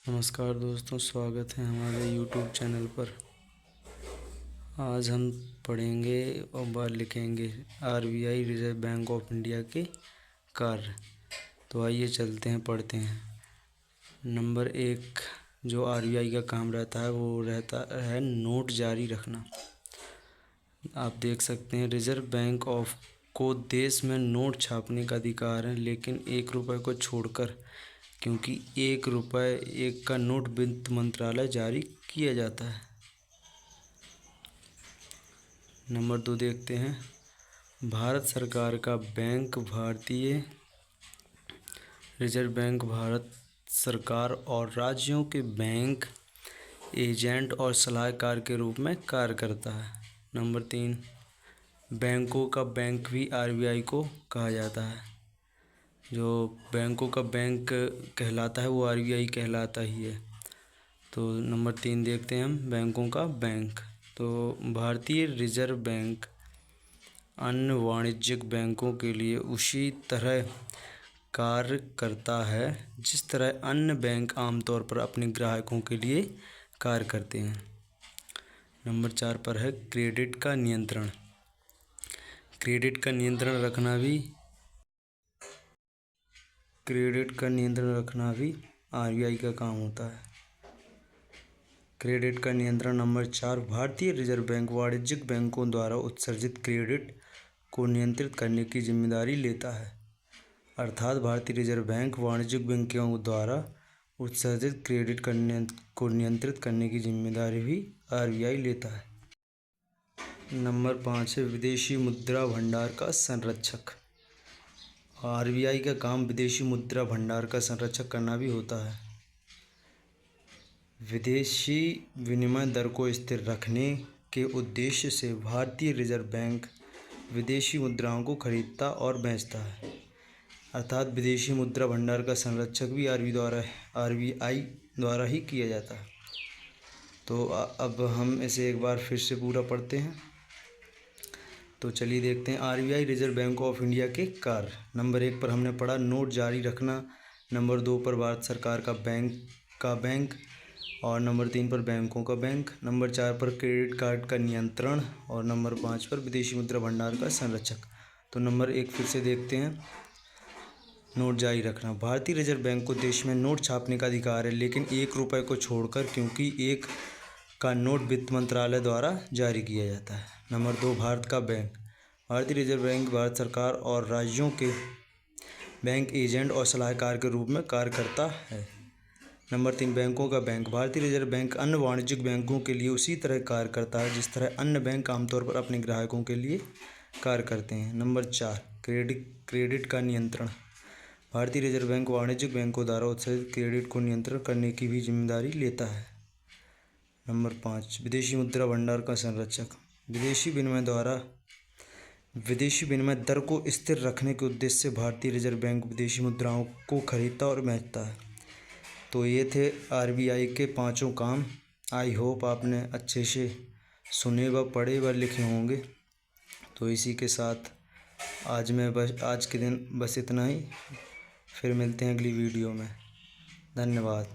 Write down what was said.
नमस्कार दोस्तों, स्वागत है हमारे YouTube चैनल पर। आज हम पढ़ेंगे और लिखेंगे RBI reserve bank of India के कार्य। तो आइए चलते हैं, पढ़ते हैं। नंबर 1 जो RBI का काम रहता है वो रहता है नोट जारी रखना। आप देख सकते हैं रिजर्व बैंक ऑफ को देश में नोट छापने का अधिकार है, लेकिन 1 रुपये को छोड़कर, क्योंकि 1 रुपये एक का नोट वित्त मंत्रालय जारी किया जाता है। नंबर 2 देखते हैं। भारत सरकार का बैंक भारतीय रिजर्व बैंक भारत सरकार और राज्यों के बैंक एजेंट और सलाहकार के रूप में कार्य करता है। नंबर 3 बैंकों का बैंक भी RBI को कहा जाता है। जो बैंकों का बैंक कहलाता है वो RBI कहलाता ही है। तो नंबर 3 देखते हैं हम, बैंकों का बैंक। तो भारतीय रिजर्व बैंक अन्य वाणिज्यिक बैंकों के लिए उसी तरह कार्य करता है जिस तरह अन्य बैंक आमतौर पर अपने ग्राहकों के लिए कार्य करते हैं। नंबर 4 पर है क्रेडिट का नियंत्रण। क्रेडिट का नियंत्रण रखना भी RBI का काम होता है। क्रेडिट का नियंत्रण। नंबर 4 भारतीय रिजर्व बैंक वाणिज्यिक बैंकों द्वारा उत्सर्जित क्रेडिट को नियंत्रित करने की जिम्मेदारी लेता है। अर्थात भारतीय रिजर्व बैंक वाणिज्यिक बैंकों द्वारा उत्सर्जित क्रेडिट को नियंत्रित करने की जिम्मेदारी भी RBI लेता है। नंबर 5 है विदेशी मुद्रा भंडार का संरक्षक। RBI का काम विदेशी मुद्रा भंडार का संरक्षण करना भी होता है। विदेशी विनिमय दर को स्थिर रखने के उद्देश्य से भारतीय रिजर्व बैंक विदेशी मुद्राओं को खरीदता और बेचता है। अर्थात विदेशी मुद्रा भंडार का संरक्षक भी RBI द्वारा ही किया जाता है। तो अब हम इसे एक बार फिर से पूरा पढ़ते हैं। तो चलिए देखते हैं RBI reserve bank of India के कार्य। नंबर 1 पर हमने पढ़ा नोट जारी रखना। नंबर 2 पर भारत सरकार का बैंक और नंबर 3 पर बैंकों का बैंक। नंबर 4 पर क्रेडिट कार्ड का नियंत्रण और नंबर 5 पर विदेशी मुद्रा भंडार का संरक्षक। तो नंबर 1 फिर से देखते हैं। नोट जारी रखना। भारतीय रिजर्व बैंक को देश में नोट छापने का अधिकार है, लेकिन 1 रुपये को छोड़कर, क्योंकि 1 का नोट वित्त मंत्रालय द्वारा जारी किया जाता है। नंबर 2 भारत का बैंक। भारतीय रिजर्व बैंक भारत सरकार और राज्यों के बैंक एजेंट और सलाहकार के रूप में कार्य करता है। नंबर 3 बैंकों का बैंक। भारतीय रिजर्व बैंक अन्य वाणिज्यिक बैंकों के लिए उसी तरह कार्य करता है जिस तरह अन्य बैंक आमतौर पर अपने ग्राहकों के लिए कार्य करते हैं। नंबर 4 क्रेडिट का नियंत्रण। भारतीय रिजर्व बैंक वाणिज्यिक बैंकों द्वारा उत्सर्जित क्रेडिट को नियंत्रण करने की भी जिम्मेदारी लेता है। नंबर 5 विदेशी मुद्रा भंडार का संरक्षक। विदेशी विनिमय दर को स्थिर रखने के उद्देश्य से भारतीय रिजर्व बैंक विदेशी मुद्राओं को खरीदता और बेचता है। तो ये थे RBI के 5 काम। आई होप आपने अच्छे से सुने व पढ़े व लिखे होंगे। तो इसी के साथ आज के दिन बस इतना ही। फिर मिलते हैं अगली वीडियो में। धन्यवाद।